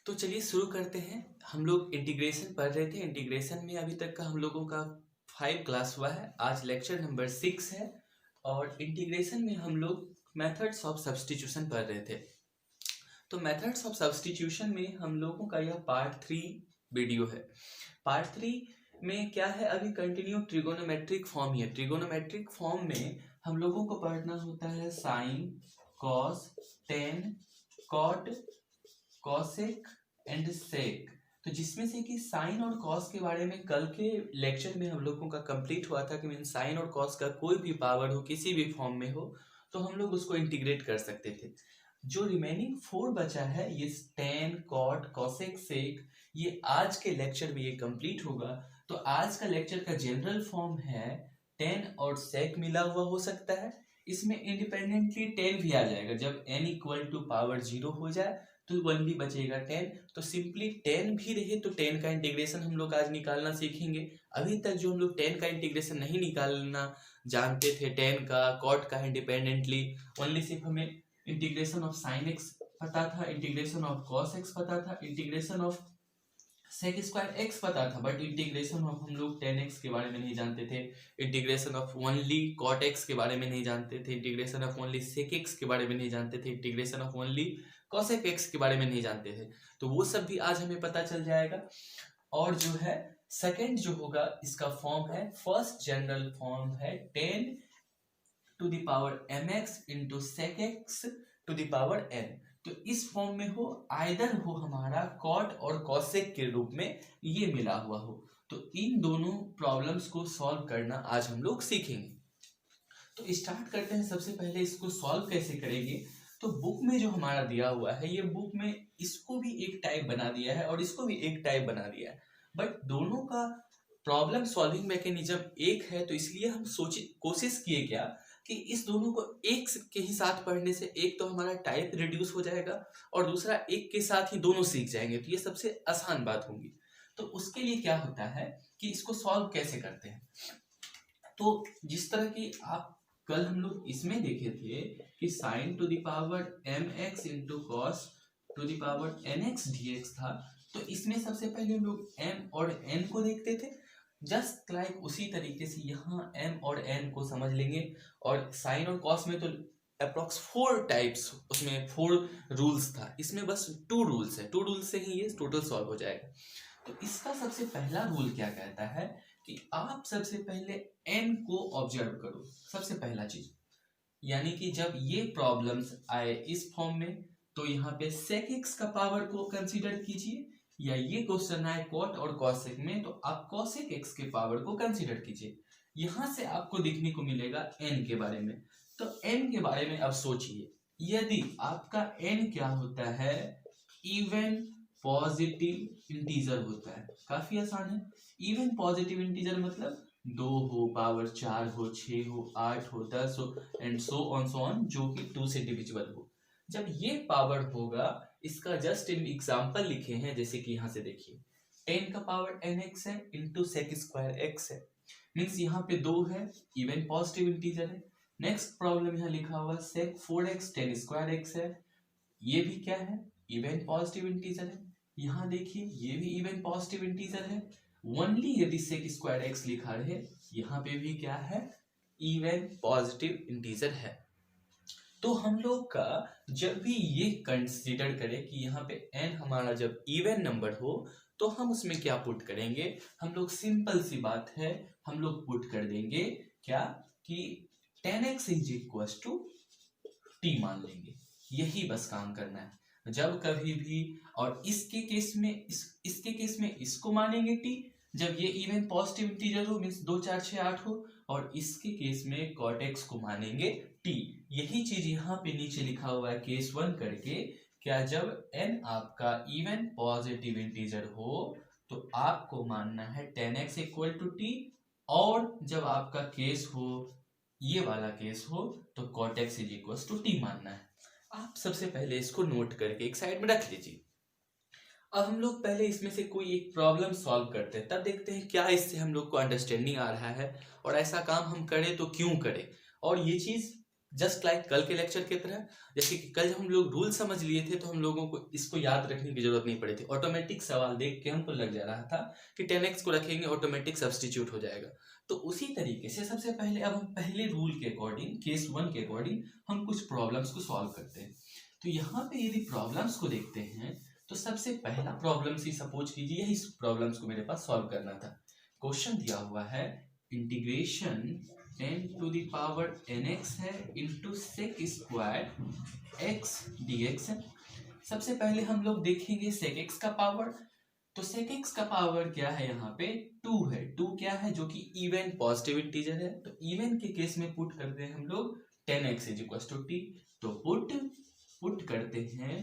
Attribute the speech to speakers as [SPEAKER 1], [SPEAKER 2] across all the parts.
[SPEAKER 1] तो चलिए शुरू करते हैं। हम लोग इंटीग्रेशन पढ़ रहे थे। इंटीग्रेशन में अभी तक का हम लोगों का 5 क्लास हुआ है। आज लेक्चर नंबर 6 है और इंटीग्रेशन में हम लोग मेथड्स ऑफ सब्स्टिट्यूशन पढ़ रहे थे। तो मेथड्स ऑफ सब्स्टिट्यूशन में हम लोगों का यह पार्ट 3 वीडियो है। पार्ट 3 में क्या है, अभी कंटिन्यू ट्रिगोनोमेट्रिक फॉर्म ही है। ट्रिगोनोमेट्रिक फॉर्म में हम लोगों को पढ़ना होता है sine, cos, tan, cot, cosec and sec. तो जिसमें से कि साइन और कॉस के बारे में कल के लेक्चर में हम लोगों का कंप्लीट हुआ था कि मीन साइन और कॉस का कोई भी पावर हो, किसी भी फॉर्म में हो, तो हम लोग उसको इंटीग्रेट कर सकते थे। जो रिमेनिंग 4 बचा है, ये टेन, कॉट, कॉसेक, सेक, ये आज के लेक्चर में ये कंप्लीट होगा। तो आज का लेक्चर का जनरल फॉर्म है टेन और सेक मिला हुआ हो सकता है। इसमें इंडिपेंडेंटली टेन भी आ जाएगा। जब n इक्वल टू पावर 0 हो जाए तो ओनली बचेगा 10। तो सिंपली 10 भी रहे तो 10 का इंटीग्रेशन हम लोग आज निकालना सीखेंगे। अभी तक जो हम लोग 10 का इंटीग्रेशन नहीं निकालना जानते थे, 10 का, कॉट का इंडिपेंडेंटली, ओनली सिर्फ हमें इंटीग्रेशन ऑफ साइन एक्स पता था, इंटीग्रेशन ऑफ कॉस एक्स पता था, integration of sec square x पता था, बट इंटीग्रेशन ऑफ हम लोग 10x के बारे में नहीं जानते थे, integration of only cot x के बारे में नहीं जानते थे, integration of only sec x के बारे में नहीं जानते थे, integration of only cosec x के बारे में नहीं जानते थे। तो वो सब भी आज हमें पता चल जाएगा। और जो है सेकेंड जो होगा, इसका फॉर्म है, फर्स्ट जनरल फॉर्म है 10 to the power mx into sec x to the power n। तो इस फॉर्म में हो, आइदर हो हमारा कॉट और कॉसेक के रूप में ये मिला हुआ हो। तो इन दोनों प्रॉब्लम्स को सॉल्व करना आज हम लोग सीखेंगे। तो स्टार्ट करते हैं। सबसे पहले इसको सॉल्व कैसे करेंगे, तो बुक में जो हमारा दिया हुआ है, ये बुक में इसको भी एक टाइप बना दिया है और इसको भी एक टाइप बना दिया है, बट दोनों का प्रॉब्लम सॉल्विंग मैकेनिज्म एक है। तो इसलिए हम कोशिश किए क्या कि इस दोनों को एक के ही साथ पढ़ने से एक तो हमारा टाइप रिड्यूस हो जाएगा और दूसरा एक के साथ ही दोनों सीख जाएंगे। तो ये सबसे आसान बात होगी। तो उसके लिए क्या होता है कि इसको सॉल्व कैसे करते हैं। तो जिस तरह की आप कल हम लोग इसमें देखे थे कि sign to the power mx into cos two the power nx dx था, तो इसमें सबसे पहले हम लोग m और n को देखते थे। जस्ट लाइक उसी तरीके से यहाँ m और n को समझ लेंगे। और साइन और कॉस में तो अप्रोक्स 4 टाइप्स, उसमें 4 रूल्स था, इसमें बस 2 रूल्स है। 2 रूल्स से ही ये टोटल सॉल्व हो जाएगा। तो इसका सबसे पहला रूल क्या कहता है कि आप सबसे पहले n को ऑब्जर्व करो, सबसे पहला चीज। यानी कि जब ये प्रॉब्लम्स आए इस फॉर्म में, तो यहाँ पे सेक एक्स का पावर को कंसीडर कीजिए, या ये क्वेश्चन आए कॉट और कॉसेक में, तो आप कॉसेक एक्स के पावर को कंसीडर कीजिए। यहां से आपको देखने को मिलेगा n के बारे में। तो n के बारे में अब सोचिए, यदि आपका n क्या होता है, इवन पॉजिटिव इंटीजर होता है। काफी आसान है। इवन पॉजिटिव इंटीजर मतलब 2 हो, पावर 4 हो, 6 हो, 8 हो, 10 हो, एंड सो ऑन, जो कि 2 से डिविजिबल हो। जब ये पावर होगा, इसका जस्ट इन एग्जाम्पल लिखे हैं, जैसे कि यहाँ से देखिए 10 का पावर nx है इंटू सेक स्क्वायर एक्स है, मीन्स यहाँ पे 2 है, इवन पॉजिटिव इंटीजर है। नेक्स्ट प्रॉब्लम यहाँ लिखा हुआ सेक 4x 10 स्क्वायर एक्स है, ये भी क्या है, इवन पॉजिटिव इंटीजर है। यहाँ देखिए ये भी इवन पॉजिटिव इंटीजर है। ओनली यदि सेक स्क्वायर एक्स लिखा रहे, यहाँ पे भी क्या है, इवन पॉजिटिव इंटीजर है। तो हम लोग का जब भी ये कंसीडर करें कि यहाँ पे n हमारा जब इवन नंबर हो, तो हम उसमें क्या पुट करेंगे, हम लोग सिंपल सी बात है, हम लोग पुट कर देंगे क्या कि 10x is equal to t मान लेंगे। यही बस काम करना है जब कभी भी। और इसके केस में इसके केस में इसको मानेंगे t, जब ये इवन पॉजिटिव इंटीजर हो, मीन्स 2 4 6 8 हो, और इसके केस में कॉट एक्स को मानेंगे t। यही चीज यहाँ पे नीचे लिखा हुआ है केस 1 करके, क्या जब n आपका इवन पॉजिटिव इंटीजर हो तो आपको मानना है 10x इक्वल टू t, और जब आपका केस हो, ये वाला केस हो, तो cot x is equal to t मानना है। आप सबसे पहले इसको नोट करके एक साइड में रख लीजिए। अब हम लोग पहले इसमें से कोई एक प्रॉब्लम सॉल्व करते हैं, तब देखते हैं क्या इससे हम लोग को अंडरस्टैंडिंग आ रहा है और ऐसा काम हम करें तो क्यों करें। और ये चीज जस्ट लाइक कल के लेक्चर की तरह, जैसे कि कल जब हम लोग रूल समझ लिए थे तो हम लोगों को इसको याद रखने की जरूरत नहीं पड़ी थी, ऑटोमेटिक सवाल देख के हमको लग जा रहा था कि 10x को रखेंगे ऑटोमेटिक सब्सटीट्यूट हो जाएगा। तो उसी तरीके से सबसे पहले अब हम पहले रूल के अकॉर्डिंग, केस 1 के अकॉर्डिंग हम कुछ प्रॉब्लम्स को सॉल्व करते हैं। तो यहाँ पे यदि प्रॉब्लम्स को देखते हैं तो सबसे पहला प्रॉब्लम ही सपोज कीजिए यही प्रॉब्लम्स को मेरे पास सॉल्व करना था। क्वेश्चन दिया हुआ है integration 10 to the power nx है into sec square x dx है। सबसे पहले हम लोग देखेंगे सेक x का पावर। तो सेक x का पावर क्या है, यहाँ पे 2 है। 2 क्या है, जो कि इवन पॉजिटिव इंटीजर है। तो इवन के केस में पुट करते हैं हम लोग 10x is equal to t. तो पुट करते हैं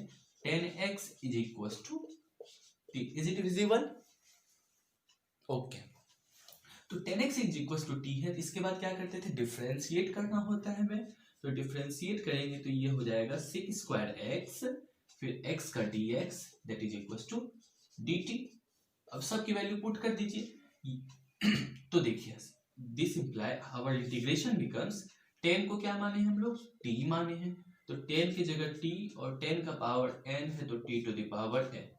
[SPEAKER 1] 10x is equal to t. Is it visible? Okay, तो 10x is equal to T है। इसके बाद क्या करते थे, डिफरेंशिएट करना होता है हमें। तो डिफरेंशिएट करेंगे तो ये हो जाएगा सेक स्क्वायर x फिर x का dx that is equal to dt। अब सबकी वैल्यू पुट कर दीजिए। तो देखिए this imply our integration becomes 10 को क्या माने हम लोग, t माने हैं। तो 10 की जगह t और 10 का पावर n है तो t to the power n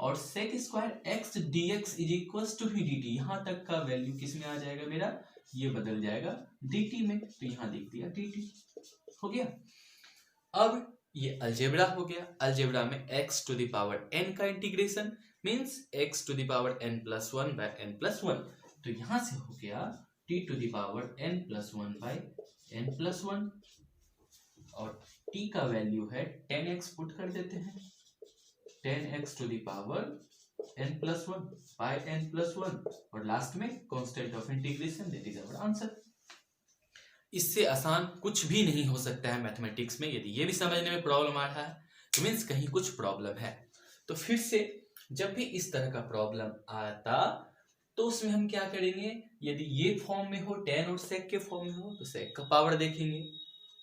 [SPEAKER 1] और sec square x dx is equal to ही dt। यहाँ तक का वैल्यू किस में आ जाएगा मेरा, ये बदल जाएगा dt में। तो यहाँ लिख दिया dt। हो गया। अब ये अलजेब्रा हो गया। अलजेब्रा में x to the power n का integration means x to the power n plus 1 by n plus 1। तो यहाँ से हो गया t to the power n plus 1 by n plus 1 और t का वैल्यू है 10x पुट कर देते हैं 10x to the power n plus 1 by n plus 1 और लास्ट में constant of integration that is our answer. इससे आसान कुछ भी नहीं हो सकता है मैथमेटिक्स में। यदि ये भी समझने में प्रॉब्लम आ रहा है तो मीन्स कहीं कुछ प्रॉब्लम है। तो फिर से जब भी इस तरह का प्रॉब्लम आता तो उसमें हम क्या करेंगे, यदि ये फॉर्म में हो 10 और सेक के फॉर्म में हो तो सेक का पावर देखेंगे,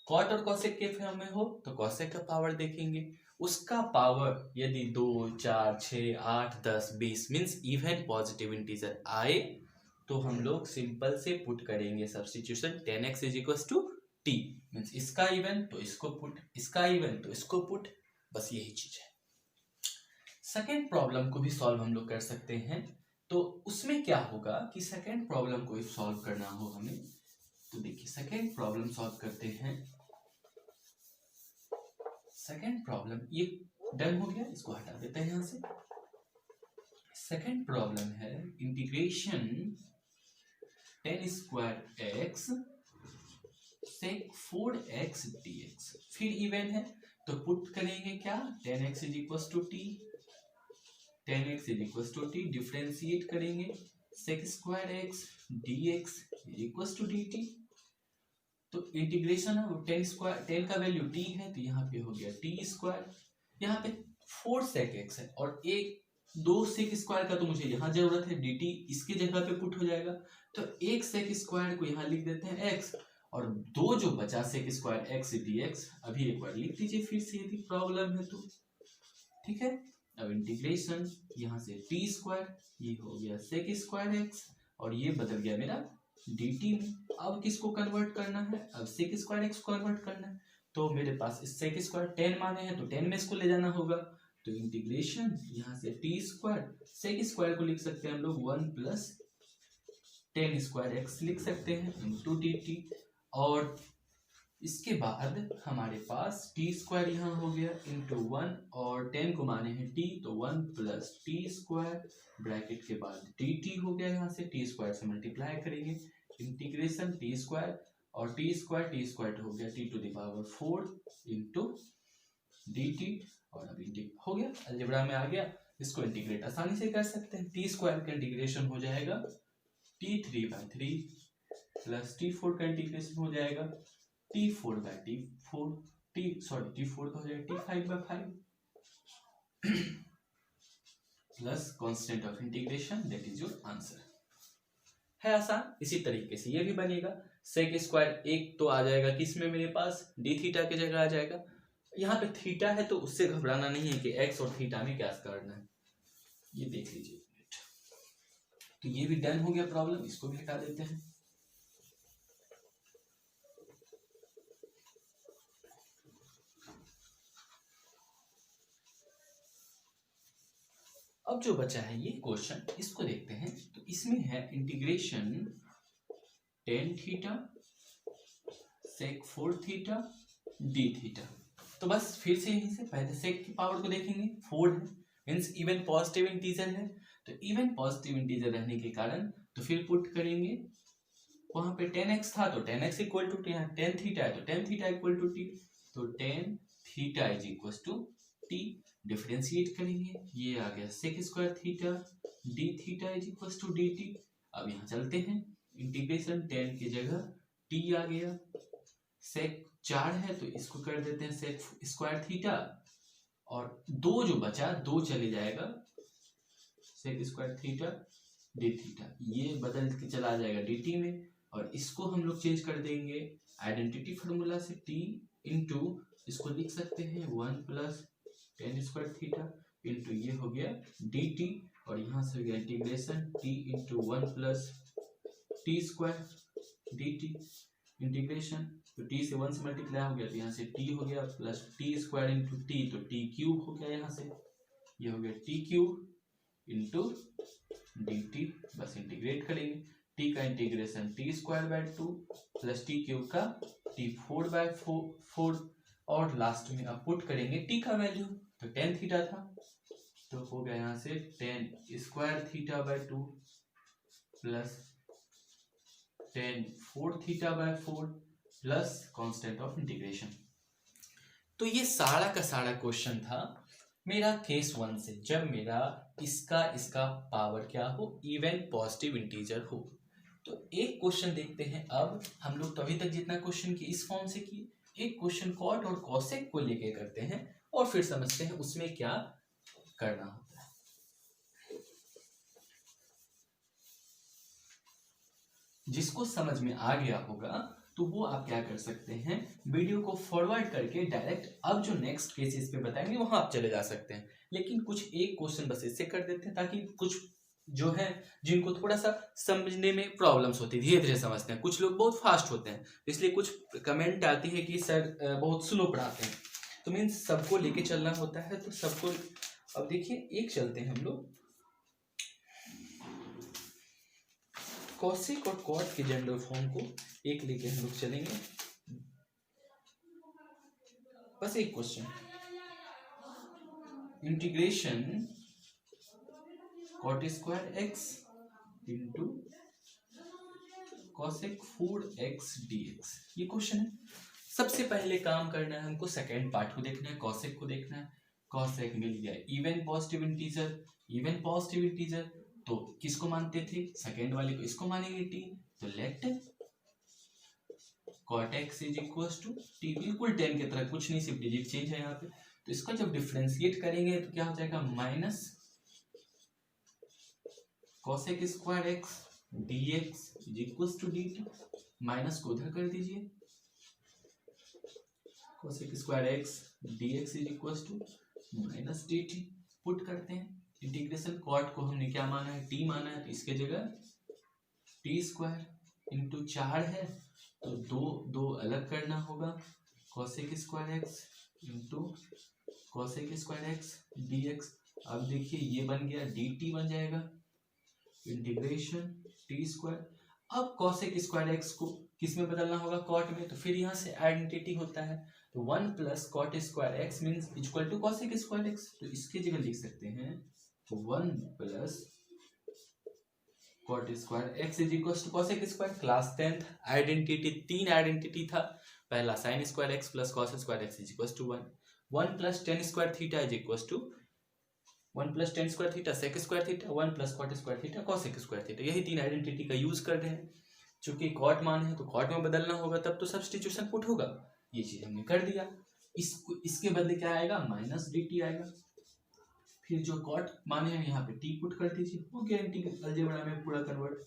[SPEAKER 1] कॉट और कॉसेक के फॉर्म में हो तो कॉसेक का पावर देखेंगे। उसका पावर यदि 2 4 6 8 10 20 मीन्स इवन पॉजिटिव इंटीजर आए तो हम लोग सिंपल से पुट करेंगे substitution 10x is equal to t. Means इसका इवन तो इसको पुट, इसका इवन तो इसको पुट, बस यही चीज है। सेकेंड प्रॉब्लम को भी सॉल्व हम लोग कर सकते हैं। तो उसमें क्या होगा कि सेकेंड प्रॉब्लम को सॉल्व करना हो हमें, तो देखिए सेकेंड प्रॉब्लम सॉल्व करते हैं। सेकेंड प्रॉब्लम ये डन हो गया, इसको हटा देते हैं यहां से। सेकेंड प्रॉब्लम है integration 10 square x sec 4x dx। फिर इवन है तो पुट करेंगे क्या 10x is equal to t, 10x is equal to t. Differentiate करेंगे sec square x dx is equal to dt। तो इंटीग्रेशन है 10 का वैल्यू t है तो यहाँ पे हो गया t स्क्वायर। यहाँ पे 4 सेक x है और एक 2 सेक स्क्वायर का तो मुझे यहाँ जरूरत है, dt इसके जगह पे पुट हो जाएगा। तो एक सेक स्क्वायर को यहाँ लिख देते हैं x और 2 जो बचा सेक स्क्वायर x dx अभी एक बार लिख दीजिए फिर से यदि प्रॉब्लम है तो, ठीक है। अब इंटीग्रेशन यहाँ से t स्क्वायर ये हो गया सेक स्क्वायर x और ये बदल गया मेरा dt में। अब किसको कन्वर्ट करना है, अब सेक स्क्वायर x को कन्वर्ट करना है। तो मेरे पास इस सेक स्क्वायर 10 माने हैं तो 10 में इसको ले जाना होगा। तो इंटीग्रेशन यहाँ से टी स्क्वायर सेक स्क्वायर को लिख सकते हैं हम लोग 1 प्लस 10 स्क्वायर x लिख सकते हैं इंटू dt। और इसके बाद हमारे पास टी स्क्वायर यहाँ हो गया इंटू 1 और 10 को माने हैं t तो 1 प्लस टी स्क्वायर ब्रैकेट के बाद dt हो गया। यहाँ से टी स्क्वायर से मल्टीप्लाई करेंगे इंटीग्रेशन टी स्क्वायर और टी स्क्वायर हो गया t to the power 4 into dt। और अभी हो गया, अलजेब्रा में आ गया। इसको इंटीग्रेट आसानी से कर सकते हैं। टी स्क्वायर का इंटीग्रेशन हो जाएगा t3/3 प्लस t4 का इंटीग्रेशन हो जाएगा t4/4 t4 का हो जाएगा t5/5 plus constant of integration that is your answer. है आसान। इसी तरीके से ये भी बनेगा। सेक स्क्वायर एक तो आ जाएगा किस में मेरे पास, डी थीटा की जगह आ जाएगा। यहाँ पे थीटा है तो उससे घबराना नहीं है कि एक्स और थीटा में क्या करना है, ये देख लीजिए। तो ये भी डन हो गया प्रॉब्लम, इसको भी हटा देते हैं। अब जो बचा है ये क्वेश्चन, इसको देखते हैं। तो इसमें है integration tan theta sec 4 theta d theta. तो बस फिर से यहीं से पहले सेक की पावर को देखेंगे, 4 है मीन्स इवन पॉजिटिव इंटीजर है, तो इवन पॉजिटिव इंटीजर रहने के कारण तो फिर पुट करेंगे, वहां पे 10x था तो 10x equal to ten, 10 theta है तो 10 थीटा इक्वल टू टी, तो 10 theta is equal to t. Differentiate करेंगे, ये आ गया sec square theta d theta is equal to d t. अब यहाँ चलते हैं, इंटीग्रेशन 10 की जगह टी आ गया, सेक 4 है तो इसको कर देते हैं सेक स्क्वायर थीटा, और दो जो बचा दो चले जाएगा, sec square theta d theta, ये बदल के चला जाएगा डी टी में, और इसको हम लोग चेंज कर देंगे आइडेंटिटी फार्मूला से, टी इंटू इसको लिख सकते हैं 1 plus tan square theta into ये हो गया डी टी, और यहाँ से हो गया integration T into 1 plus T square D T integration, तो टी से 1 से मल्टीप्लाई हो गया तो यहाँ से टी हो गया plus T square into T, तो टी क्यूब हो गया, यहाँ से ये हो गया T cube into d T. बस इंटीग्रेट करेंगे, टी का integration t square by 2 plus T cube का टी 4 बाय 4, और लास्ट में अब पुट करेंगे टी का वैल्यू, तो 10 थीटा था तो हो गया यहाँ से 10 square theta by 2 plus 10 4 theta by 4 plus constant of integration. तो ये सारा का सारा क्वेश्चन था मेरा केस 1 से, जब मेरा इसका पावर क्या हो, इवन पॉजिटिव इंटीजर हो। तो एक क्वेश्चन देखते हैं अब हम लोग, तो अभी तक जितना क्वेश्चन की इस फॉर्म से किए, एक क्वेश्चन कॉट और कॉसेक को लेके करते हैं और फिर समझते हैं उसमें क्या करना होता है। जिसको समझ में आ गया होगा तो वो आप क्या कर सकते हैं, वीडियो को फॉरवर्ड करके डायरेक्ट अब जो नेक्स्ट केसेस पे बताएंगे वहां आप चले जा सकते हैं, लेकिन कुछ एक क्वेश्चन बस इससे कर देते हैं ताकि कुछ जो है जिनको थोड़ा सा समझने में प्रॉब्लम्स होती है धीरे धीरे समझते हैं, कुछ लोग बहुत फास्ट होते हैं, इसलिए कुछ कमेंट आती है कि सर बहुत स्लो पढ़ाते हैं, तो मीन्स सबको लेके चलना होता है, तो सबको अब देखिए एक चलते हैं हम लोग कॉसेक और कॉट के जनरल फॉर्म को एक लेके हम लोग चलेंगे। बस एक question, integration cot square x into cosec 4x dx, ये क्वेश्चन है। सबसे पहले काम करना है हमको सेकेंड पार्ट को देखना है, कॉसेक को देखना है। कॉसेक मिल गया even positive integer, even positive integer तो किसको मानते थे, सेकेंड वाले को, इसको मानेंगे टी, तो let cot x is equal to t, बिल्कुल 10 की तरह, कुछ नहीं सिर्फ डिजिट चेंज है यहाँ पे, तो इसका जब डिफरेंशिएट करेंगे तो क्या हो जाएगा minus cosec square x dx is equal to dt, minus को उधर कर दीजिए, cosec square x dx is equal to minus dt, put करते हैं इंटीग्रेशन, कॉट को हमने क्या माना है, टी माना है, तो इसके जगह टी स्क्वायर इंटू 4 है तो दो अलग करना होगा, cosec square x into cosec square x dx। अब देखिए ये बन गया dt बन जाएगा इंटीग्रेशन टी स्क्वायर। अब कॉसेक स्क्वायर एक्स को किस में बदलना होगा, कॉट में, तो फिर यहाँ से आइडेंटिटी होता है, तो 1 plus cot square x means equal to cosec square x, तो इसकी जगह लिख सकते हैं 1 plus cot square x is equal to cosec square. Class 10th identity, 3 identity था, पहला sine square x plus cos square x is equal to 1 plus tan square theta is equal to 1 plus tan square theta sec square theta, 1 plus cot square theta cosec square theta, यही 3 identity का use कर रहे हैं। चूंकि cot मान है तो cot में बदलना होगा, तब तो सब्स्टिट्यूशन पुट होगा, ये चीज हमने कर दिया। इसके बदले क्या आएगा, माइनस dt आएगा, फिर जो कॉट माने हैं यहाँ पे टी पुट कर दीजिए, हो गया इंटीग्रल अलजेब्रा में पूरा convert,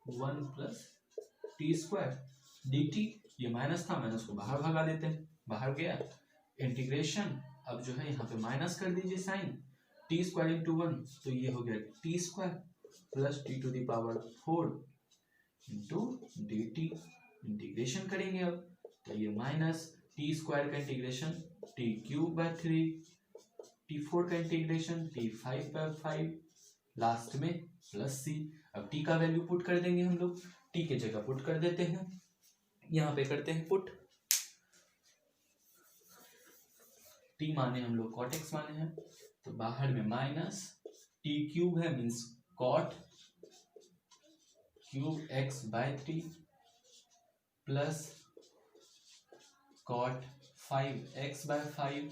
[SPEAKER 1] 1 plus T square dt, ये माइनस था, माइनस को बाहर भगा देते हैं, बाहर गया इंटीग्रेशन, अब जो है यहाँ पे माइनस कर दीजिए साइन, टी स्क्वायर इंटू 1, तो ये हो गया t square plus t to the power 4 into dt, integration करेंगे अब, तो ये माइनस टी स्क्वायर का integration t cube by 3 T4 का इंटीग्रेशन T5/5 लास्ट में प्लस C। अब T का वैल्यू पुट कर देंगे हम लोग, T के जगह पुट कर देते हैं, यहाँ पे करते हैं पुट। T माने हम लोग cot x माने हैं, तो बाहर में माइनस T³ है means cot³ x/3 plus cot 5x/5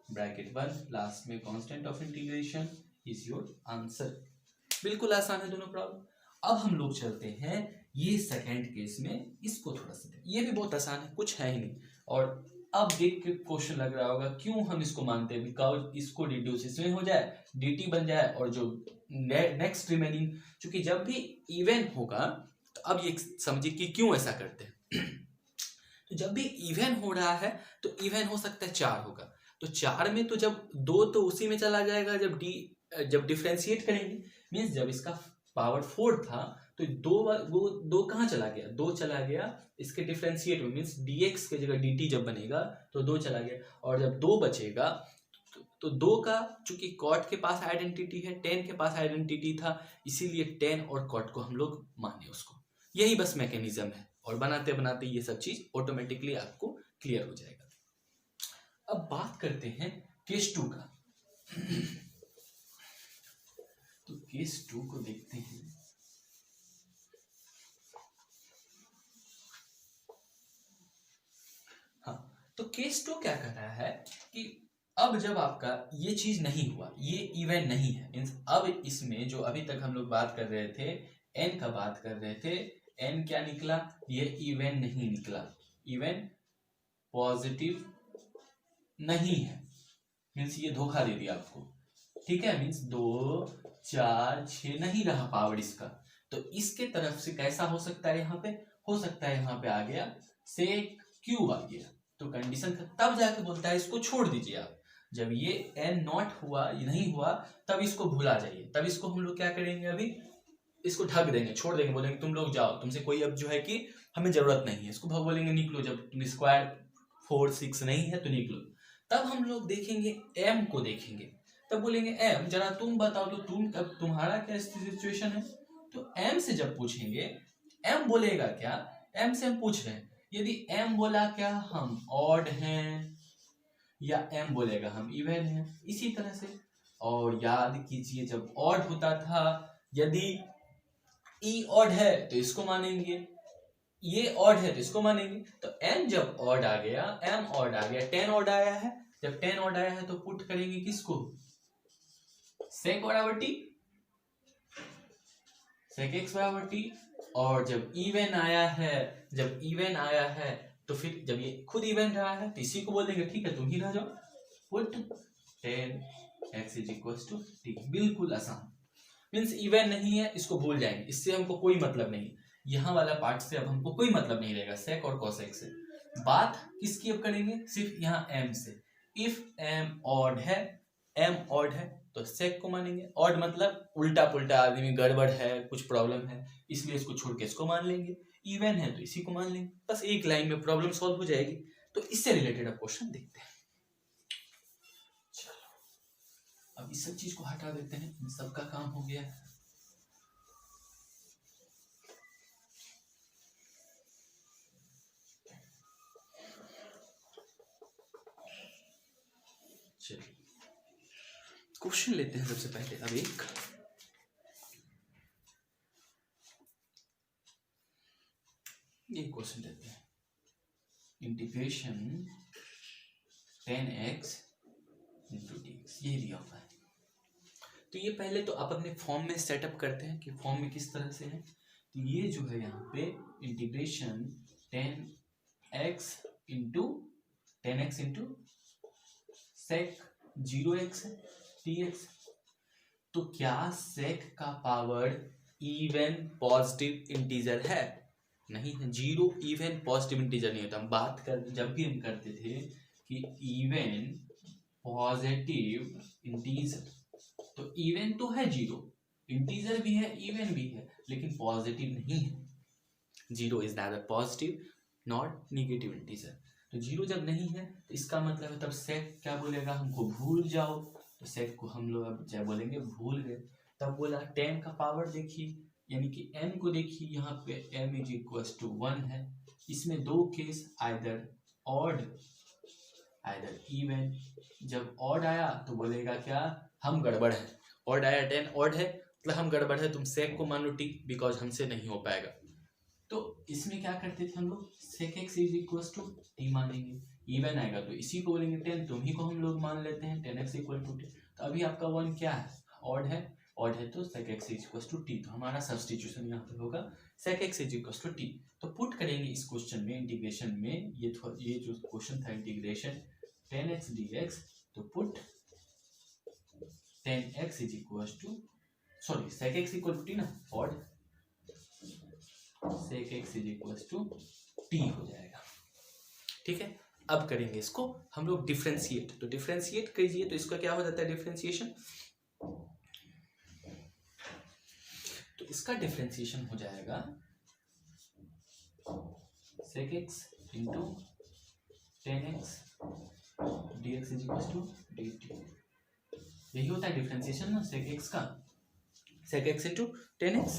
[SPEAKER 1] bracket 1 last में constant of integration is your answer. बिल्कुल आसान है दोनों प्रॉब्लम। अब हम लोग चलते हैं ये सेकंड केस में, इसको थोड़ा सा ये भी बहुत आसान है, कुछ है ही नहीं। और अब देख के क्वेश्चन लग रहा होगा क्यों हम इसको मानते हैं, बिकॉज इसको रिड्यूस इसमें हो जाए, dt बन जाए, और जो नेक्स्ट रिमेनिंग, क्योंकि जब भी इवन होगा तो अब ये समझिए कि क्यों ऐसा करते हैं। तो जब भी इवन हो रहा है तो इवन हो सकता है 4 होगा, तो 4 में तो जब 2 तो उसी में चला जाएगा जब डिफरेंशिएट करेंगे, मीन्स जब इसका पावर 4 था तो दो कहाँ चला गया, 2 चला गया इसके डिफरेंशिएट में, मीन्स dx के जगह dt जब बनेगा तो 2 चला गया, और जब 2 बचेगा तो 2 का चूंकि कॉट के पास आइडेंटिटी है, tan के पास आइडेंटिटी था, इसीलिए tan और कॉट को हम लोग माने उसको। यही बस मैकेनिज्म है, और बनाते बनाते ये सब चीज ऑटोमेटिकली आपको क्लियर हो जाएगा। अब बात करते हैं केस 2 का। तो केस 2 को देखते हैं। हाँ, तो केस 2 क्या कर रहा है कि अब जब आपका ये चीज नहीं हुआ, ये इवन नहीं है, मीन्स अब इसमें जो अभी तक हम लोग बात कर रहे थे, n का बात कर रहे थे, n क्या निकला, ये इवन नहीं निकला, इवन पॉजिटिव नहीं है, मीन्स ये धोखा दे दिया आपको, ठीक है, मीन्स 2 4 6 नहीं रहा पावर इसका, तो इसके तरफ से कैसा हो सकता है, यहाँ पे हो सकता है, यहाँ पे आ गया sec q आ गया, तो कंडीशन तब जाके बोलता है इसको छोड़ दीजिए आप, जब ये n नॉट हुआ, ये नहीं हुआ, तब इसको भुला जाइए, तब इसको हम लोग क्या करेंगे, अभी इसको ढक देंगे, छोड़ देंगे, बोलेंगे तुम लोग जाओ, तुमसे कोई अब जो है कि हमें जरूरत नहीं है, इसको बोलेंगे निकलो, जब तुम स्क्वायर 4 6 नहीं है तो निकलो। तब हम लोग देखेंगे m को देखेंगे, तब बोलेंगे m जरा तुम बताओ, तो अब तुम्हारा क्या सिचुएशन है, तो m से जब पूछेंगे, m बोलेगा क्या, m से हम पूछ रहे हैं, यदि m बोला क्या हम ऑड हैं, या m बोलेगा हम इवन हैं, इसी तरह से। और याद कीजिए जब ऑड होता था, यदि e ऑड है तो इसको मानेंगे, ये ऑड है तो इसको मानेंगे, तो m जब ऑड आ गया, m ऑड आ गया, 10 ऑड आया है, जब 10 ऑड आया है तो पुट करेंगे किसको, sec बराबर t, sec x बराबर t, और जब इवन आया है, जब इवन आया है तो फिर जब ये खुद इवन रहा है तो इसी को बोलेंगे ठीक है तुम ही रह जाओ, put 10x is equal to t। बिल्कुल आसान, मीन्स इवन नहीं है, इसको भूल जाएंगे, इससे हमको कोई मतलब नहीं, यहाँ वाला पार्ट से अब हमको कोई मतलब नहीं रहेगा, sec और cosec से। बात किसकी अब करेंगे, सिर्फ यहाँ m से, इफ m ऑड है, m ऑड है तो sec को मानेंगे, ऑड मतलब उल्टा पुल्टा आदमी, गड़बड़ है, कुछ प्रॉब्लम है, इसलिए इसको छोड़ के इसको मान लेंगे, इवन है तो इसी को मान लेंगे, बस एक लाइन में प्रॉब्लम सॉल्व हो जाएगी। तो इससे रिलेटेड अब क्वेश्चन देखते हैं। चलो अब इस सब चीज को हटा देते हैं, सबका काम हो गया है। चलिए क्वेश्चन लेते हैं सबसे पहले। अब एक क्वेश्चन लेते हैं, इंटीग्रेशन 10x इंटू dx, ये दिया हुआ है। तो ये पहले तो आप अपने फॉर्म में सेटअप करते हैं कि फॉर्म में किस तरह से है। तो ये जो है यहाँ पे integration 10x into sec 0x है dx, तो क्या sec का पावर इवन पॉजिटिव इंटीजर है, नहीं है, 0 इवन पॉजिटिव इंटीजर नहीं होता। हम बात कर जब भी हम करते थे कि इवन पॉजिटिव इंटीजर, तो इवन तो है 0, इंटीजर भी है इवन भी है, लेकिन पॉजिटिव नहीं है, 0 is not positive not negative integer. तो 0 जब नहीं है तो इसका मतलब है तब sec क्या बोलेगा, हमको भूल जाओ, तो सेक को हम लोग अब चाहे बोलेंगे भूल गए। तब बोला 10 का पावर देखिए, यानी कि m को देखिए, यहाँ पे m इज इक्वल टू 1 है। इसमें दो case, either odd either even. जब ऑड आया तो बोलेगा क्या, हम गड़बड़ है। ऑड आया 10 ऑड है मतलब हम गड़बड़ है, तुम सेक को मान लो टी, बिकॉज हमसे नहीं हो पाएगा। तो इसमें क्या करते थे हम लोग, sec x is equal to t मानेंगे। इवन आएगा तो इसी को बोलेंगे 10, तुम ही को हम लोग मान लेते हैं 10x इक्वल टू टी। तो अभी आपका 1 क्या है, ऑड है, ऑड है तो sec x is equal to t. तो हमारा सब्स्टिट्यूशन यहाँ पे होगा sec x is equal to t. तो पुट करेंगे इस क्वेश्चन में, इंटीग्रेशन में, ये जो क्वेश्चन था इंटीग्रेशन 10x dx, तो put 10x is equal to, sorry sec x equal to t ना, ऑड sec x is equal to t हो जाएगा। ठीक है, अब करेंगे इसको हम लोग डिफरेंशिएट। तो डिफरेंशिएट कीजिए, तो इसका क्या हो जाता है डिफरेंशिएशन, तो इसका डिफरेंशिएशन हो जाएगा sec x into 10x dx is equal to dt। यही होता है डिफरेंशिएशन ना सेक एक्स का, सेक एक्स इंटू 10x।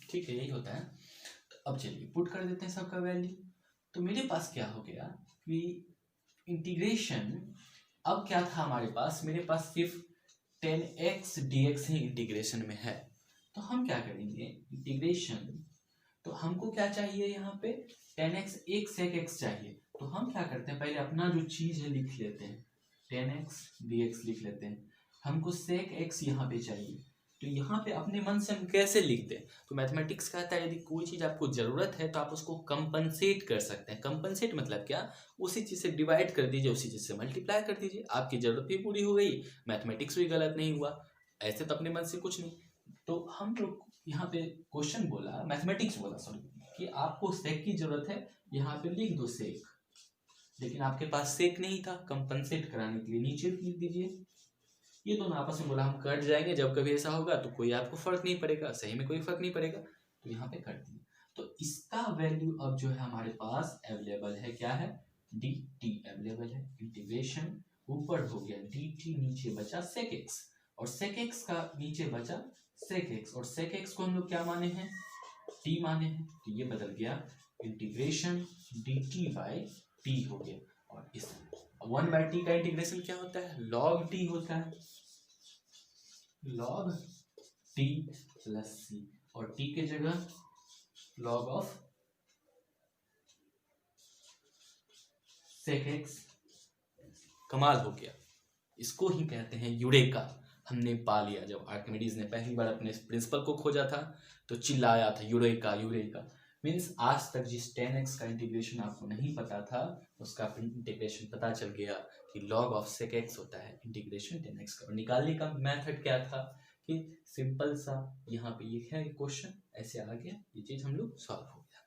[SPEAKER 1] ठीक है, यही होता है। तो अब चलिए पुट कर देते हैं सबका वैल्यू। तो मेरे पास क्या हो गया कि इंटीग्रेशन, अब क्या था हमारे पास, मेरे पास सिर्फ 10x dx ही इंटीग्रेशन में है। तो हम क्या करेंगे इंटीग्रेशन, तो हमको क्या चाहिए यहाँ पे 10x, एक सेक एक्स चाहिए। तो हम क्या करते हैं, पहले अपना जो चीज है लिख लेते हैं, 10x dx लिख लेते हैं। हमको सेक एक्स यहाँ पे चाहिए, तो यहाँ पे अपने मन से हम कैसे लिखते हैं, तो मैथमेटिक्स कहता है यदि कोई चीज़ आपको ज़रूरत है तो आप उसको कंपनसेट कर सकते हैं। कंपनसेट मतलब क्या, उसी चीज़ से डिवाइड कर दीजिए, उसी चीज़ से मल्टीप्लाई कर दीजिए, आपकी ज़रूरत भी पूरी हो गई, मैथमेटिक्स भी गलत नहीं हुआ। ऐसे तो अपने मन से कुछ नहीं। तो हम लोग यहाँ पे क्वेश्चन बोला, मैथमेटिक्स बोला सॉरी, कि आपको सेक की जरूरत है, यहाँ पे लिख दो सेक, लेकिन आपके पास सेक नहीं था, कंपनसेट कराने के लिए नीचे लिख दीजिए। ये दोनों आपस में बोला हम कट जाएंगे, जब कभी ऐसा होगा तो कोई आपको फर्क नहीं पड़ेगा, सही में कोई फर्क नहीं पड़ेगा, तो यहाँ पे कट दिए। तो इसका वैल्यू अब जो है हमारे पास अवेलेबल है, क्या है, dt अवेलेबल है। इंटीग्रेशन ऊपर हो गया dt, नीचे बचा sec x, और sec x का नीचे बचा sec x, और sec x को हम लोग क्या माने हैं, t माने हैं, तो ये बदल गया इंटीग्रेशन dt बाई t हो गया। और इस 1/t का इंटीग्रेशन क्या होता है, log t होता है, log t प्लस c, और t के जगह log ऑफ sec x। कमाल हो गया, इसको ही कहते हैं यूरेका। हमने पा लिया, जब आर्किमिडीज ने पहली बार अपने प्रिंसिपल को खोजा था तो चिल्लाया था यूरेका यूरेका। मीन्स आज तक जिस 10x का इंटीग्रेशन आपको नहीं पता था, उसका इंटीग्रेशन पता चल गया कि log ऑफ sec x होता है इंटीग्रेशन 10x का। और निकालने का मेथड क्या था कि सिंपल सा, यहाँ पे ये है क्वेश्चन, ऐसे आ गया, ये चीज हम लोग सॉल्व हो गया।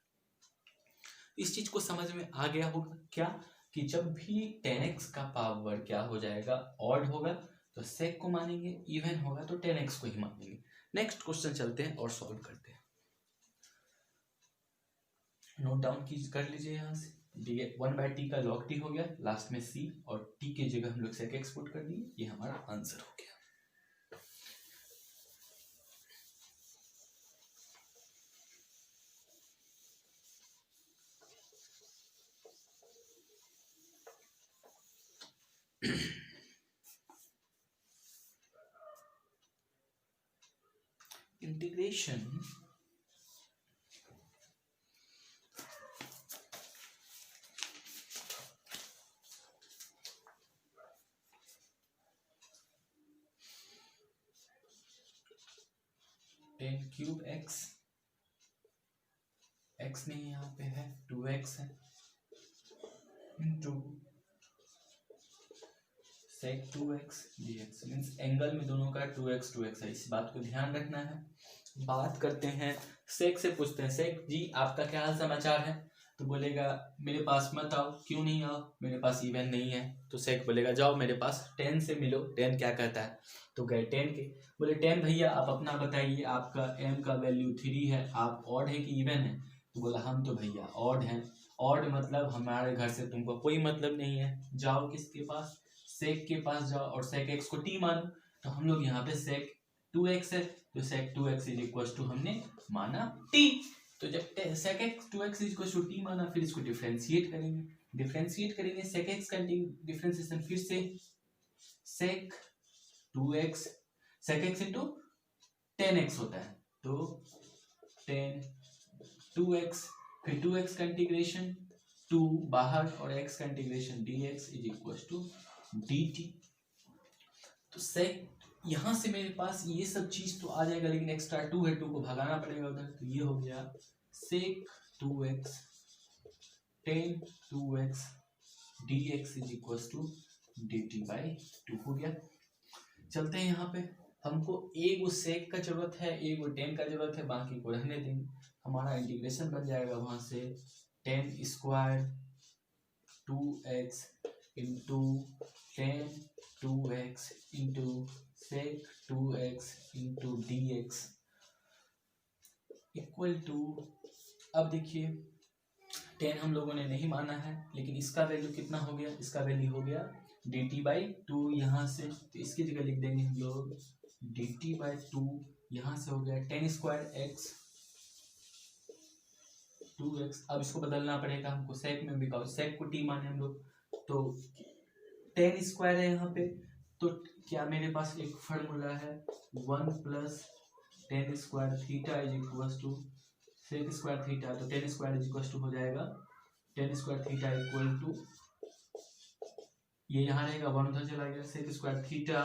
[SPEAKER 1] इस चीज को समझ में आ गया होगा क्या, कि जब भी 10x का पावर क्या हो जाएगा, ऑड होगा तो sec को मानेंगे, इवन होगा तो 10x को ही मानेंगे। नेक्स्ट क्वेश्चन चलते हैं और सॉल्व करते हैं। नोट डाउन कर लीजिए यहाँ से, 1/t का log t हो गया, लास्ट में c, और t के जगह हम लोग sec x पुट कर दिए, ये हमारा आंसर हो गया। इंटीग्रेशन क्यूब x, x नहीं यहाँ पे है, 2x है, into sec 2x dx। Means angle में दोनों का 2x है, इस बात को ध्यान रखना है। बात करते हैं sec से, पूछते हैं sec जी आपका क्या हाल समाचार है, तो बोलेगा मेरे पास मत आओ, क्यों नहीं आओ, मेरे पास इवन नहीं है। तो sec बोलेगा जाओ मेरे पास 10 से मिलो, 10 क्या कहता है, तो गए 10 के, बोले 10 भैया आप अपना बताइए, आपका m का वैल्यू 3 है, आप ऑड है कि इवन है, तो बोला हम तो भैया ऑड हैं, ऑड मतलब हमारे घर से तुमको कोई मतलब नहीं है, जाओ किसके पास, सेक के पास जाओ और सेक एक्स को टी मानो। तो हम लोग यहाँ पे सेक 2x है, तो सेक 2x इज इक्वल टू हमने माना t। तो जब sec x 2x is equal to t माना, फिर इसको डिफरेंशिएट करेंगे सेक एक्स का डिफरेंशिएशन फिर से सेक 2x, सेक एक्स इंटू 10x होता है, तो 10 2x, फिर 2x का इंटीग्रेशन 2 बाहर और x का integration dx is equal to dt। तो सेक यहां से मेरे पास ये सब चीज तो आ जाएगा, लेकिन एक्स्ट्रा 2 है, 2 को भगाना पड़ेगा उधर, तो ये हो गया sec 2x 10 2x dx is equal to dt by 2 हो गया। चलते हैं यहाँ पे, हमको एगो सेक का जरूरत है, एगो 10 का जरूरत है, बाकी को रहने देंगे। हमारा इंटीग्रेशन बन जाएगा वहां से 10 square 2x into 10 2x into sec 2x into dx equal to, अब देखिए 10 हम लोगों ने नहीं माना है, लेकिन इसका वैल्यू कितना हो गया, इसका वैल्यू हो गया dt बाई 2 यहाँ से, तो इसकी जगह लिख देंगे हम लोग dt बाई 2, यहाँ से हो गया 10 स्क्वायर x 2x। अब इसको बदलना पड़ेगा हमको सेक में, बिकॉज सेक को t माने हम लोग, तो 10 स्क्वायर है यहाँ पे, तो क्या मेरे पास एक फार्मूला है 1 plus 10 square theta is equal to sec square theta, तो 10 स्क्वायर इज इक्वल टू हो जाएगा 10 स्क्वायर थीटा इक्वल टू, ये यहाँ रहेगा 1 उधर चला गया, सेक स्क्वायर थीटा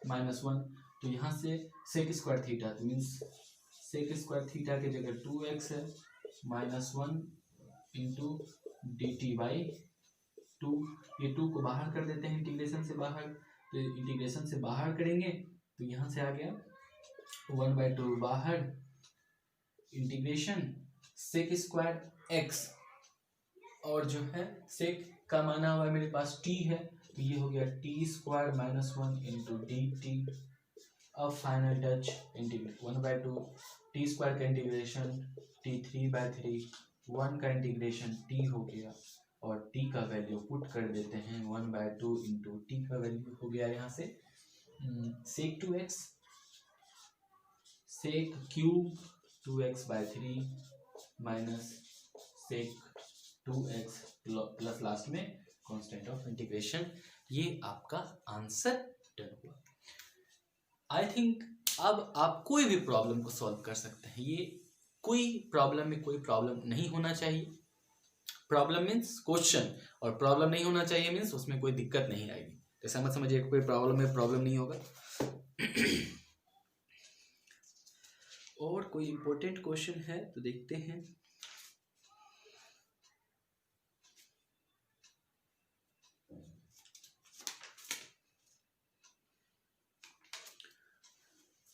[SPEAKER 1] माइनस 1, तो यहाँ से सेक स्क्वायर थीटा, तो मीन्स सेक स्क्वायर थीटा की जगह 2x है minus 1 into d T by 2, ये 2 को बाहर कर देते हैं इंटीग्रेशन से बाहर, तो इंटीग्रेशन से बाहर करेंगे तो यहाँ से आ गया 1/2 बाहर इंटीग्रेशन सेक स्क्वायर एक्स, और जो है सेक का माना हुआ है मेरे पास t है, तो ये हो गया t square minus 1 into d t. अब final touch integrate 1/2 t square का इंटीग्रेशन t3/3 1 का इंटीग्रेशन t हो गया, और t का वैल्यू पुट कर देते हैं 1/2 इंटू टी का वैल्यू हो गया यहाँ से sec 2x sec cube 2x/3 minus sec 2x plus last में कांस्टेंट ऑफ इंटीग्रेशन। ये आपका आंसर डन हुआ। आई थिंक अब आप कोई भी प्रॉब्लम को सॉल्व कर सकते हैं, ये कोई प्रॉब्लम में कोई प्रॉब्लम नहीं होना चाहिए। प्रॉब्लम मीन्स क्वेश्चन, और प्रॉब्लम नहीं होना चाहिए मीन्स उसमें कोई दिक्कत नहीं आएगी, ऐसा मत समझिए कोई प्रॉब्लम में प्रॉब्लम नहीं होगा। और कोई इंपॉर्टेंट क्वेश्चन है तो देखते हैं।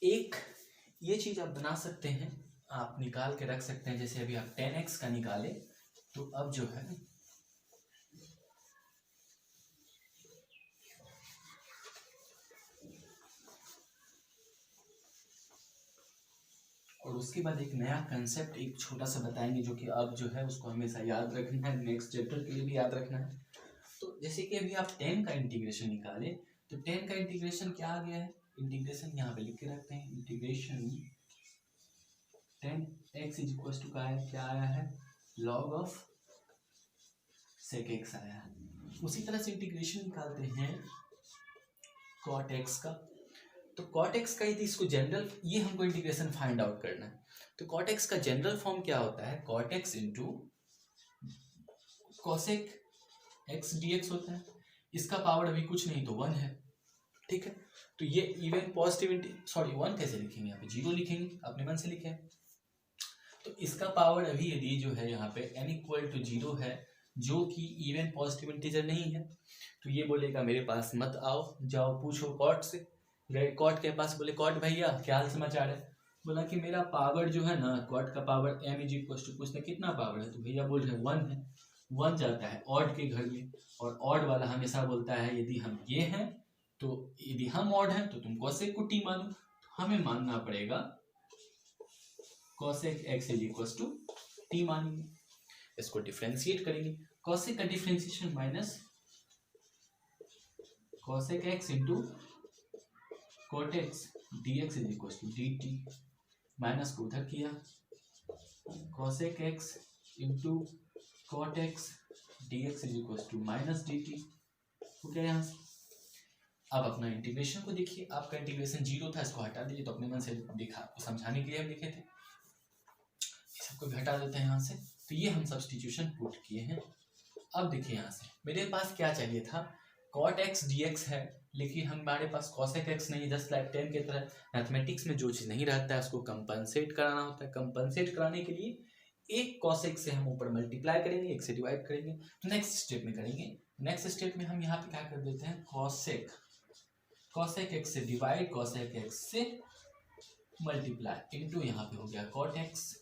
[SPEAKER 1] एक ये चीज आप बना सकते हैं, आप निकाल के रख सकते हैं, जैसे अभी आप 10x का निकाले, तो अब जो है और उसके बाद एक नया कंसेप्ट एक छोटा सा बताएंगे, जो कि अब जो है उसको हमेशा याद रखना है, नेक्स्ट चैप्टर के लिए भी याद रखना है। तो जैसे कि अभी आप 10 का इंटीग्रेशन निकाले, तो 10 का इंटीग्रेशन क्या आ गया है, इंटीग्रेशन यहाँ पे लिख के रखते हैं, integration 10x is equal to क्या आया है, लॉग ऑफ सेक एक्स आया है। उसी तरह से इंटीग्रेशन निकालते हैं कॉट एक्स का, तो कॉट एक्स का यदि इसको जनरल, ये हमको इंटीग्रेशन फाइंड आउट करना है, तो कॉट एक्स का जनरल फॉर्म क्या होता है, cot x into cosec x dx होता है। इसका पावर अभी कुछ नहीं तो 1 है, ठीक है। तो ये इवन पॉजिटिव, सॉरी 1 कैसे लिखेंगे, यहाँ पे 0 लिखेंगे, अपने मन से लिखे। तो इसका पावर अभी यदि जो है यहाँ पे n इक्वल टू 0 है, जो कि इवन पॉजिटिव इंटीजर नहीं है, तो ये बोलेगा मेरे पास मत आओ, जाओ पूछो कॉट से। गए कॉट के पास, बोले कॉट भैया क्या हाल समाचार है, बोला कि मेरा पावर जो है ना, कॉट का power m is equal to, पूछते कितना पावर है, तो भैया बोल रहे 1 है। 1 जाता है ऑड के घर में, और ऑड वाला हमेशा बोलता है यदि हम ये हैं तो, यदि हम ऑड हैं तो तुम कॉसेक को टी मानो, तो हमें मानना पड़ेगा cosec x is equal to t मानेंगे। इसको डिफ्रेंशिएट करेंगे। कॉसेक का differentiation minus cosec x into cot x d x is equal to d t, minus को उधर किया, cosec x into cot x d x is equal to minus d t हो गया यहाँ से। अब अपना इंटीग्रेशन को देखिए, आपका इंटीग्रेशन 0 था, इसको हटा दीजिए। तो अपने मन से देखा, आपको समझाने के लिए हम लिखे थे, सबको भी हटा देते हैं यहाँ से। तो ये हम सब्स्टिट्यूशन पुट किए हैं। अब देखिए यहाँ से मेरे पास क्या चाहिए था, कॉट एक्स डी एक्स है, लेकिन हमारे पास कॉसेक एक्स नहीं है। जस्ट लाइक 10 की तरह मैथमेटिक्स में जो चीज़ नहीं रहता है उसको कंपनसेट कराना होता है। कंपनसेट कराने के लिए एक कॉसेक से हम ऊपर मल्टीप्लाई करेंगे, एक से डिवाइड करेंगे। तो नेक्स्ट स्टेप में करेंगे, नेक्स्ट स्टेप में हम यहाँ पे क्या कर देते हैं, कॉसेक एक्स से डिवाइड, कॉसेक एक्स से मल्टीप्लाई इंटू यहाँ पे हो गया कॉट एक्स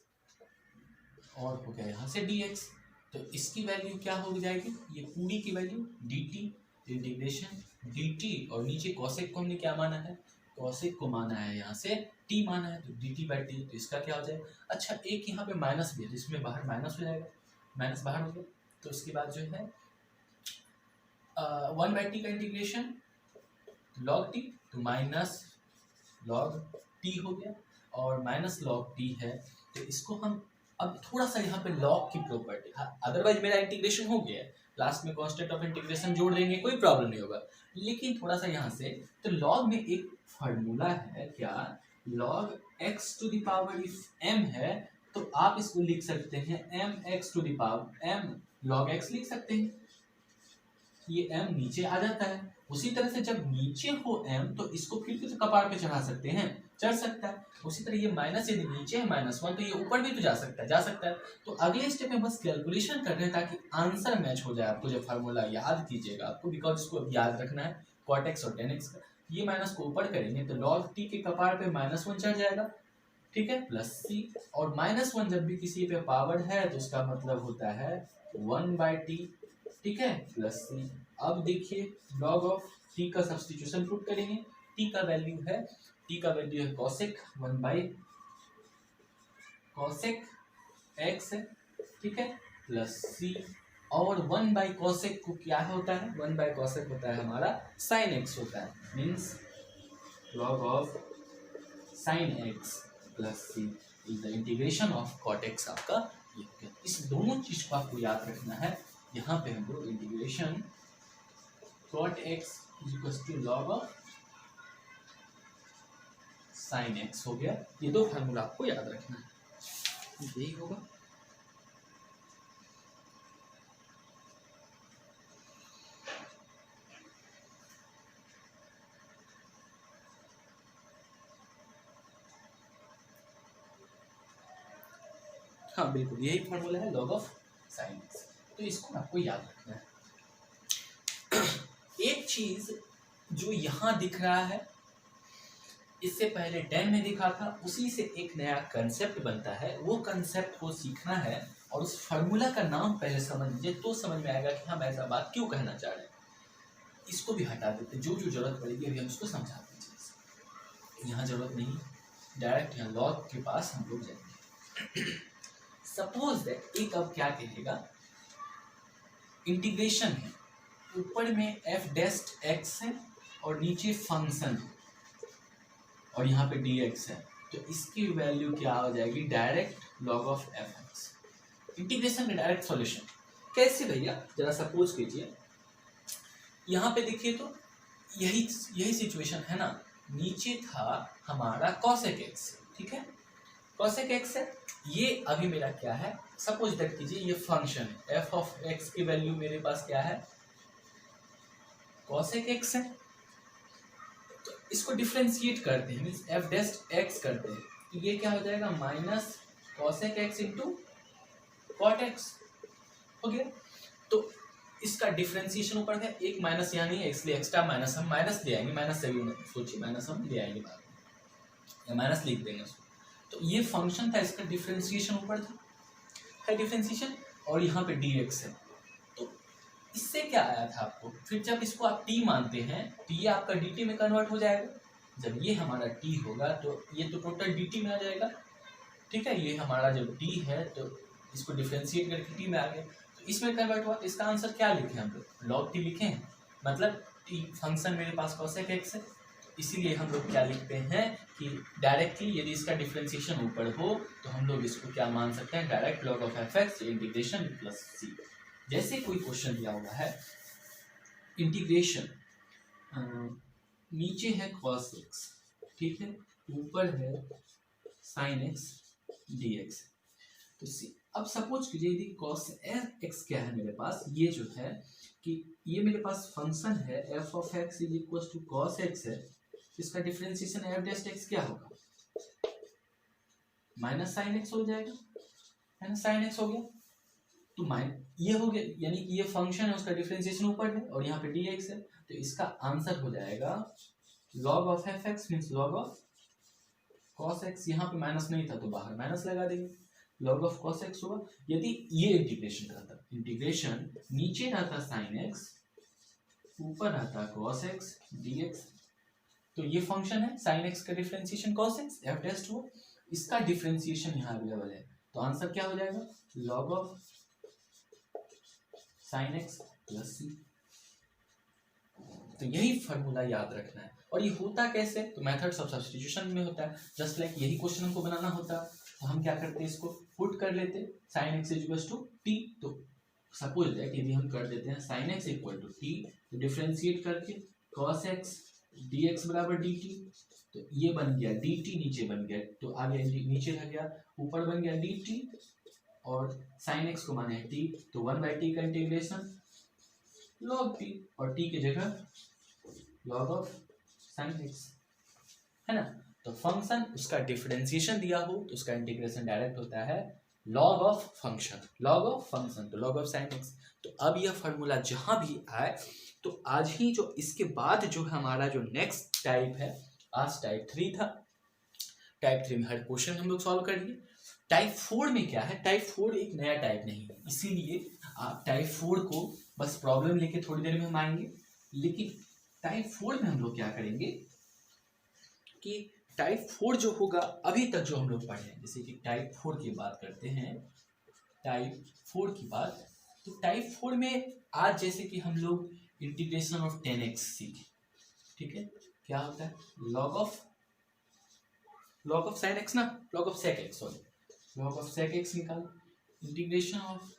[SPEAKER 1] और हो गया यहाँ से डी एक्स। तो इसकी वैल्यू क्या हो जाएगी, ये पूरी की value D T integration D T, और नीचे कॉसेक को हमने क्या माना है, कॉसेक को माना है यहाँ से टी माना है, तो डी टी बाई टी। तो इसका क्या हो जाएगा, अच्छा एक यहाँ पे माइनस भी है तो इसमें बाहर माइनस हो जाएगा, माइनस बाहर हो गया। तो उसके बाद जो है 1 बाई टी का इंटीग्रेशन लॉग टी, तो माइनस लॉग टी हो गया, और माइनस लॉग टी है। तो इसको हम अब थोड़ा सा यहाँ पे लॉग की प्रॉपर्टी, अदरवाइज मेरा इंटीग्रेशन हो गया है, लास्ट में कांस्टेंट ऑफ इंटीग्रेशन जोड़ देंगे, कोई प्रॉब्लम नहीं होगा। लेकिन थोड़ा सा यहाँ से, तो लॉग में एक फार्मूला है क्या, log x to the power if m है, तो आप इसको लिख सकते हैं m x to the power m log x लिख सकते हैं। ये m नीचे आ जाता है। उसी तरह से जब नीचे हो m तो इसको फिर से कपार पे चढ़ा सकते हैं, चढ़ सकता है। उसी तरह ये माइनस यदि नीचे है -1 तो ये ऊपर भी तो जा सकता है। तो अगले स्टेप में बस कैलकुलेशन कर रहे हैं ताकि आंसर मैच हो जाए। आपको जब फार्मूला याद कीजिएगा आपको, बिकॉज इसको याद रखना है, cot x और tan x का। ये माइनस को ऊपर करेंगे तो log t के कपार पे -1 चढ़ जाएगा, ठीक है, प्लस c, और -1 जब भी किसी पे पावर है तो उसका मतलब होता है 1/t, ठीक है, प्लस c। अब देखिए log ऑफ t का सब्स्टिट्यूशन पुट करेंगे। t का वैल्यू है cosec 1/cosec x है, ठीक है, प्लस c, और 1/cosec को क्या होता है, 1/cosec होता है हमारा sin x होता है, means log of sin x plus c is the integration of cot x आपका ये हो गया। इस दोनों चीज को आपको याद रखना है। यहाँ पे हम लोग integration cot x equals to log of sin x हो गया। ये दो फार्मूला आपको याद रखना है, यही होगा। हाँ बिल्कुल यही फार्मूला है log ऑफ sin x, तो इसको आपको याद रखना है। एक चीज जो यहाँ दिख रहा है, इससे पहले 10 में दिखा था, उसी से एक नया कंसेप्ट बनता है। वो कंसेप्ट को सीखना है और उस फार्मूला का नाम पहले समझ लीजिए, तो समझ में आएगा कि हम ऐसा बात क्यों कहना चाह रहे हैं। इसको भी हटा देते, जो जरूरत पड़ेगी अभी हम उसको समझा दीजिए। यहाँ जरूरत नहीं, डायरेक्ट यहाँ लॉग के पास हम लोग जाएंगे। सपोज दैट एक अब क्या कहेगा, इंटीग्रेशन है, ऊपर में f डेस्ट x है और नीचे फंक्शन है और यहाँ पे dx है, तो इसकी वैल्यू क्या हो जाएगी, direct log of fx। Integration का डायरेक्ट सॉल्यूशन कैसे भैया, जरा सपोज कीजिए, यहाँ पे देखिए तो यही सिचुएशन है ना। नीचे था हमारा cosec x, ठीक है, cosec x है, ये अभी मेरा क्या है, सपोज दैट कीजिए ये फंक्शन है, f ऑफ x की वैल्यू मेरे पास क्या है, cosec x है। तो इसको डिफरेंशिएट करते हैं, मींस f डेस्ट x करते हैं, तो ये क्या हो जाएगा, minus cosec x into cot x हो गया। तो इसका डिफरेंशिएशन ऊपर है, एक माइनस यहाँ नहीं है इसलिए एक्स्ट्रा माइनस हम माइनस ले आएंगे, माइनस से भी सोचिए माइनस हम ले आएंगे बाद में, या माइनस लिख देंगे उसको। तो ये फंक्शन था, इसका डिफरेंशिएशन ऊपर था, है डिफरेंशिएशन, और यहाँ पे dx है। तो इससे क्या आया था आपको, फिर जब इसको आप t मानते हैं तो ये आपका dt में कन्वर्ट हो जाएगा। जब ये हमारा t होगा तो ये तो टोटल dt में आ जाएगा, ठीक है। ये हमारा जब t है तो इसको डिफ्रेंशिएट करके टी में आ गया, तो इसमें कन्वर्ट हुआ। तो इसका आंसर क्या लिखे हम लोग, लॉग टी लिखे हैं, मतलब टी फंक्शन मेरे पास कॉसेक एक्स है, इसीलिए हम लोग क्या लिखते हैं कि डायरेक्टली यदि इसका डिफ्रेंशिएशन ऊपर हो तो हम लोग इसको क्या मान सकते हैं, direct log of f x integration plus c. जैसे कोई क्वेश्चन दिया हुआ है इंटीग्रेशन, नीचे है कॉस एक्स, ठीक है, ऊपर है साइन एक्स डी एक्स। तो अब सपोज कीजिए यदि कॉस एक्स क्या है मेरे पास, ये जो है कि ये मेरे पास फंक्शन है f of x is equal to cos x है, इसका डिफरेंशिएशन एफ डैश एक्स क्या होगा, माइनस साइन एक्स हो जाएगा, है ना, साइन एक्स हो गया, तो ये हो गया, यानी कि ये फंक्शन है उसका डिफरेंशिएशन ऊपर है और यहाँ पे डी एक्स है, तो इसका आंसर हो जाएगा log of f x means log of cos x. यहाँ पे माइनस नहीं था तो बाहर माइनस लगा देंगे, लॉग ऑफ कॉस एक्स होगा। यदि ये इंटीग्रेशन रहता, इंटीग्रेशन नीचे रहता साइन एक्स, ऊपर रहता कॉस एक्स डी एक्स, तो ये फंक्शन है साइन एक्स का differentiation cos x F dash हुआ, इसका डिफरेंशिएशन यहाँ अवेलेबल है, तो आंसर क्या हो जाएगा, log of sine x plus c. तो यही फॉर्मूला याद रखना है। और ये होता कैसे, तो मेथड्स ऑफ सब्स्टिट्यूशन में होता है। जस्ट लाइक यही क्वेश्चन हमको बनाना होता तो हम क्या करते हैं, इसको पुट कर लेते sine x equal to t. तो सपोज दैट यदि हम कर देते हैं sine x equal to t, तो डिफरेंशिएट करके कॉस एक्स डी एक्स बराबर डी टी, तो ये बन गया डी टी, नीचे बन गया तो आगे नीचे रह गया, ऊपर बन गया डी टी और साइन एक्स को माने टी, तो 1/t का इंटीग्रेशन लॉग टी और टी की जगह लॉग ऑफ साइन एक्स, है ना। तो फंक्शन उसका डिफरेंशिएशन दिया हो तो उसका इंटीग्रेशन डायरेक्ट होता है log of function, log of function तो लॉग ऑफ साइन एक्स। तो अब यह फॉर्मूला जहां भी आए तो आज ही जो इसके बाद जो हमारा जो नेक्स्ट टाइप है, आज टाइप 3 था, टाइप 3 में हर क्वेश्चन हम लोग सॉल्व कर लिए। टाइप 4 में क्या है, टाइप 4 एक नया टाइप नहीं है, इसीलिए आप टाइप 4 को बस प्रॉब्लम लेके थोड़ी देर में हम आएंगे। लेकिन टाइप 4 में हम लोग क्या करेंगे कि टाइप 4 जो होगा अभी तक जो हम लोग पढ़े हैं, जैसे कि टाइप 4 की बात करते हैं, टाइप 4 की बात, तो टाइप 4 में आज जैसे कि हम लोग इंटीग्रेशन ऑफ 10x सीखे, ठीक है, क्या होता है लॉग ऑफ साइन एक्स ना, log of sec x, sorry, log of sec x निकालो, integration of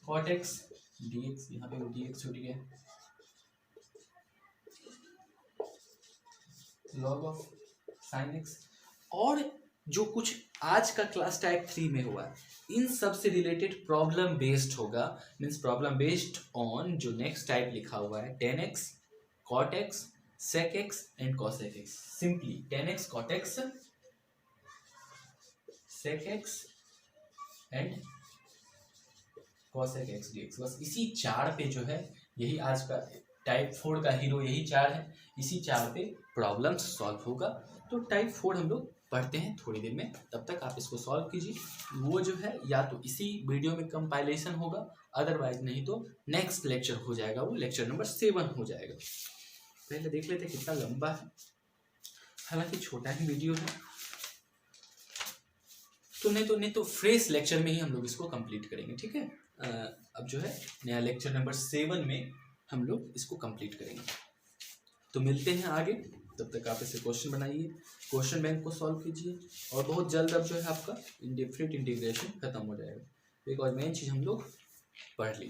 [SPEAKER 1] cot x dx, यहाँ पे dx छूट गया, लॉग ऑफ साइन एक्स। और जो कुछ आज का क्लास टाइप 3 में हुआ इन सब से रिलेटेड प्रॉब्लम बेस्ड होगा, मींस प्रॉब्लम बेस्ड ऑन जो नेक्स्ट टाइप लिखा हुआ है 10x cot x sec x and cos x। Simply 10x cot x sec x and cos x dx, बस इसी 4 पे जो है, यही आज का टाइप 4 का हीरो यही 4 है, इसी 4 पे प्रॉब्लम्स सॉल्व होगा। तो टाइप 4 हम लोग पढ़ते हैं थोड़ी देर में, तब तक आप इसको सॉल्व कीजिए। वो जो है या तो इसी वीडियो में कंपाइलेशन होगा, अदरवाइज नहीं तो नेक्स्ट लेक्चर हो जाएगा, वो लेक्चर नंबर 7 हो जाएगा। पहले देख लेते कितना लंबा है, हालांकि छोटा ही वीडियो है, तो नहीं तो फ्रेश लेक्चर में ही हम लोग इसको कंप्लीट करेंगे, ठीक है। अब जो है नया लेक्चर नंबर 7 में हम लोग इसको कंप्लीट करेंगे। तो मिलते हैं आगे, तब तक आप इसे क्वेश्चन बनाइए, क्वेश्चन बैंक को सॉल्व कीजिए, और बहुत जल्द अब जो है आपका इंडेफिनिट इंटीग्रेशन खत्म हो जाएगा। एक और मेन चीज़ हम लोग पढ़ लिए।